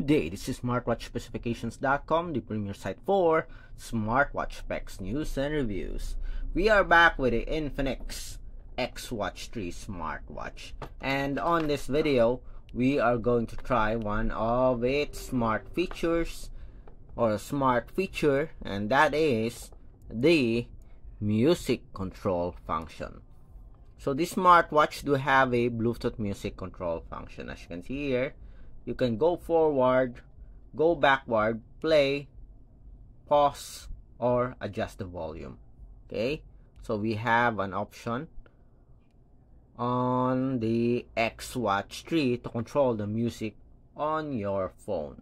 Good day, this is smartwatchspecifications.com, the premier site for smartwatch specs, news, and reviews. We are back with the Infinix X Watch 3 smartwatch, and on this video, we are going to try one of its smart features, or a smart feature, and that is the music control function. So this smartwatch do have a Bluetooth music control function. As you can see here, you can go forward, go backward, play, pause, or adjust the volume. Okay, so we have an option on the X Watch 3 to control the music on your phone.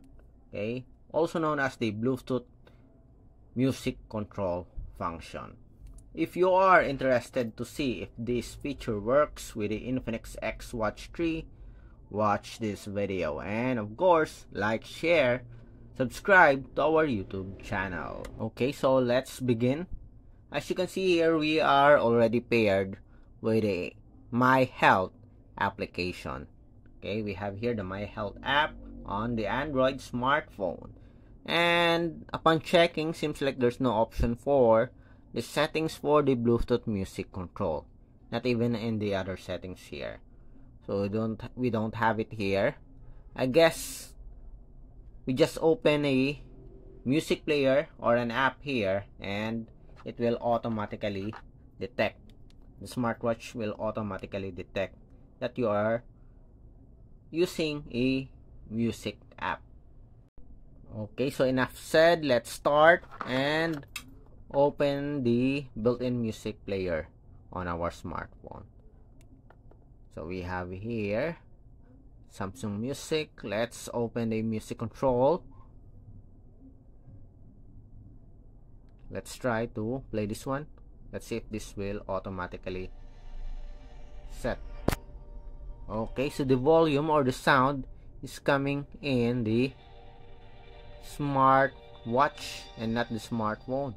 Okay, also known as the Bluetooth music control function. If you are interested to see if this feature works with the Infinix X Watch 3, watch this video, and of course, like, share, subscribe to our YouTube channel. Okay, so let's begin. As you can see here, we are already paired with a My Health application. Okay, we have here the My Health app on the Android smartphone. And upon checking, seems like there's no option for the settings for the Bluetooth music control. Not even in the other settings here. So we don't have it here. I guess we just open a music player or an app here, and it will automatically detect. The smartwatch will automatically detect that you are using a music app. Okay, so enough said. Let's start and open the built-in music player on our smartphone. So we have here Samsung Music. Let's open the music control. Let's try to play this one. Let's see if this will automatically set. Okay, so the volume or the sound is coming in the smart watch and not the smartphone.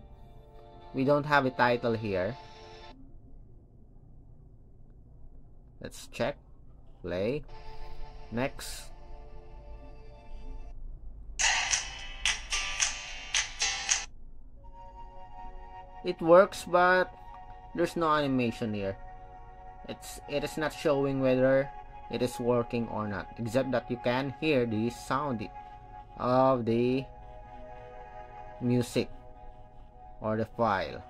We don't have a title here. Let's check. Play. Next. It works, but there's no animation here. It is not showing whether it is working or not, except that you can hear the sound of the music or the file.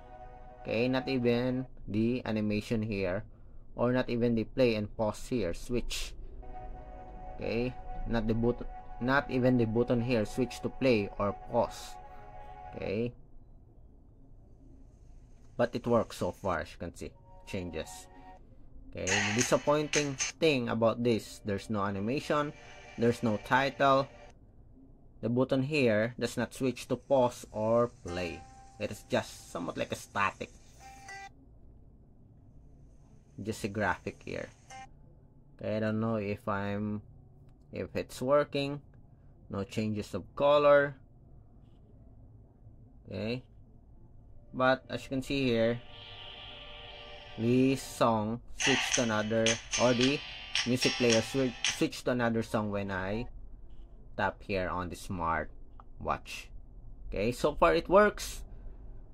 Okay, not even the animation here, or not even the play and pause here, switch. Okay, not even the button here, switch to play or pause. Okay, but it works so far. As you can see, changes. Okay, the disappointing thing about this, there's no animation, there's no title. The button here does not switch to pause or play. It is just somewhat like a static, just a graphic here. Okay, I don't know if it's working. No changes of color. Okay, but as you can see here, the song switched to another, or the music player switched to another song when I tap here on the smart watch. Okay, so far it works.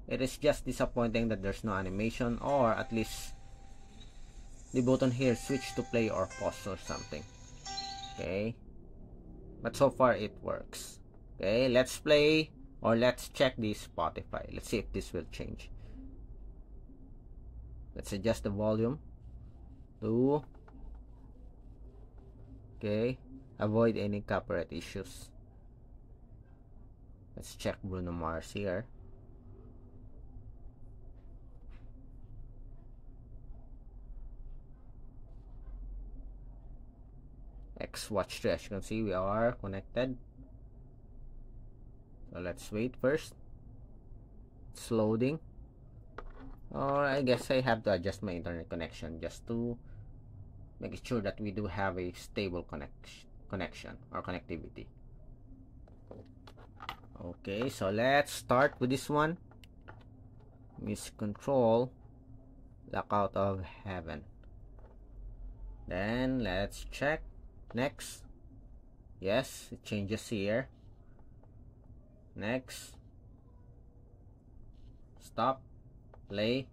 It is just disappointing that there's no animation, or at least the button here switch to play or pause or something. Okay, but so far it works. Okay, let's play, or let's check the Spotify. Let's see if this will change. Let's adjust the volume to, okay, avoid any copyright issues. Let's check Bruno Mars here. X Watch 3, as you can see, we are connected. So let's wait first. It's loading. Or I guess I have to adjust my internet connection just to make sure that we do have a stable connection or connectivity. Okay, so let's start with this one. Music control, Lockout of Heaven. Then let's check. Next. Yes, it changes here. Next. Stop. Play.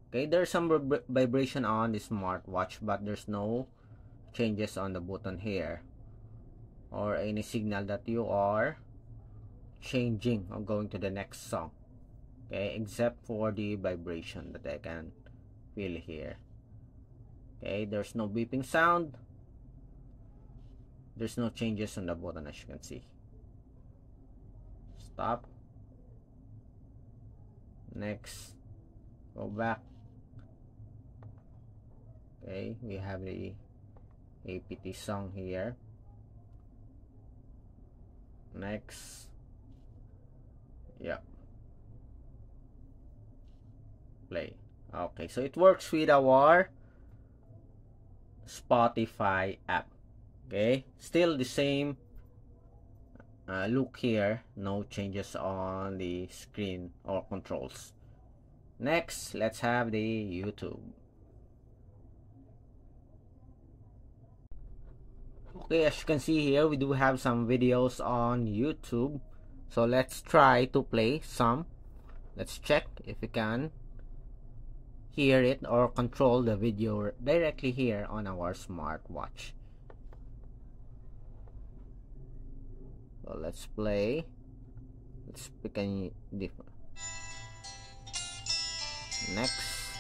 Okay, there's some vibration on the smartwatch, but there's no changes on the button here or any signal that you are changing or going to the next song. Okay, except for the vibration that I can feel here. Okay, there's no beeping sound. There's no changes on the button, as you can see. Stop. Next. Go back. Okay, we have the APT song here. Next. Yeah. Play. Okay, so it works with our Spotify app. Okay, still the same look here, no changes on the screen or controls. Next, let's have the YouTube. Okay, as you can see here, we do have some videos on YouTube. So let's try to play some. Let's check if we can hear it or control the video directly here on our smartwatch. So let's play. Let's pick a different. Next.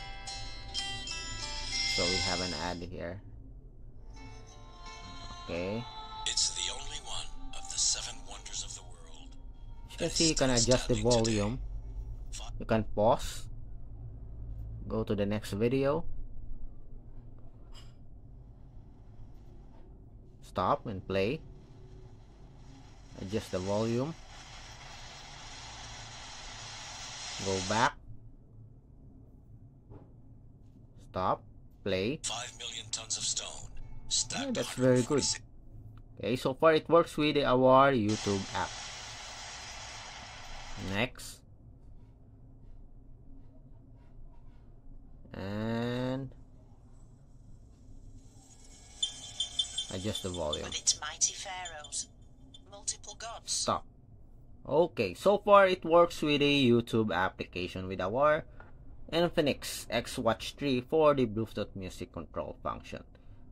So we have an ad here. Okay. It's the only one of the 7 wonders of the world. As you can see, you can adjust the volume. You can pause. Go to the next video. Stop and play. Adjust the volume. Go back. Stop. Play. 5 million tons of stone. Yeah, that's very good. Okay, so far it works with our YouTube app. Next. And adjust the volume. With its mighty pharaohs, multiple gods. Stop. Okay, so far it works with a YouTube application with our Infinix X Watch 3 for the Bluetooth music control function.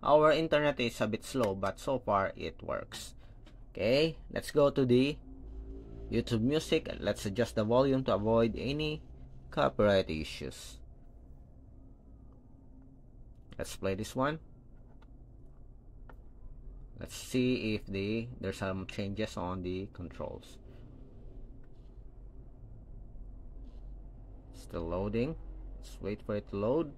Our internet is a bit slow, but so far it works. Okay, let's go to the YouTube Music and let's adjust the volume to avoid any copyright issues. Let's play this one. Let's see if there's some changes on the controls. Still loading. Let's wait for it to load.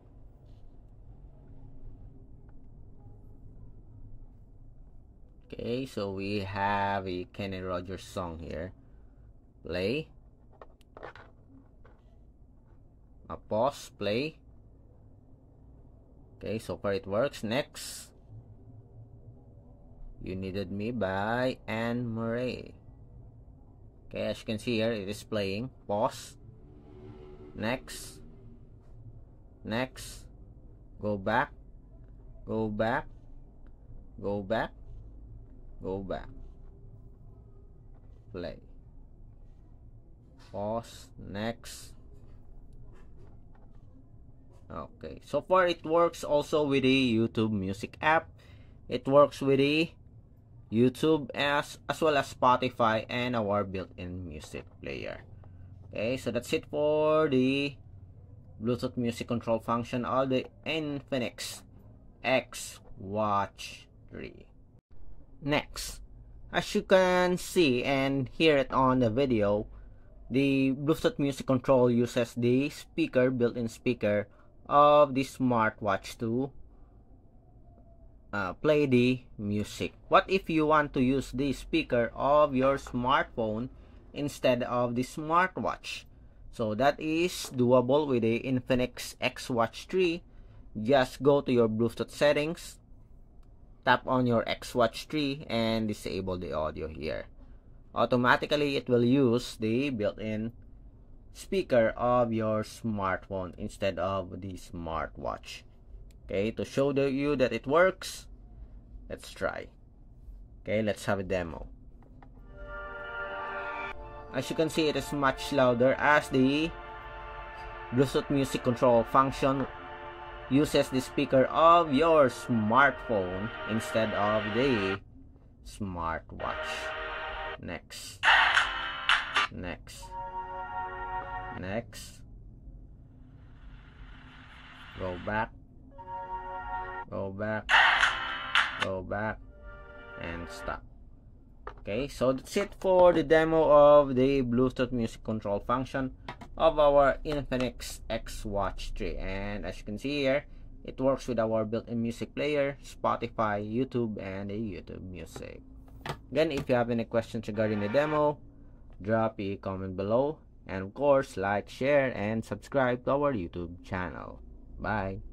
Okay, so we have a Kenny Rogers song here. Play. A pause, play. Okay, so far it works. Next. You Needed Me by Anne Murray. Okay, as you can see here, it is playing. Pause. Next. Next. Go back. Go back. Go back. Go back. Play. Pause. Next. Okay, so far it works also with the YouTube Music app. It works with the YouTube as well as Spotify and our built-in music player. Okay, so that's it for the Bluetooth music control function of the Infinix X Watch 3. Next, as you can see and hear it on the video, the Bluetooth music control uses the speaker, built-in speaker of the smartwatch to play the music. What if you want to use the speaker of your smartphone instead of the smartwatch? So that is doable with the Infinix X Watch 3. Just go to your Bluetooth settings, tap on your X Watch 3 and disable the audio here. Automatically it will use the built-in speaker of your smartphone instead of the smartwatch. Okay, to show you that it works, let's try. Okay, let's have a demo. As you can see, it is much louder as the Bluetooth music control function uses the speaker of your smartphone instead of the smartwatch. Next. Go back, and stop. Okay, so that's it for the demo of the Bluetooth music control function of our Infinix X Watch 3. And as you can see here, it works with our built-in music player, Spotify, YouTube, and a YouTube Music. Again, if you have any questions regarding the demo, drop a comment below. And of course, like, share, and subscribe to our YouTube channel. Bye!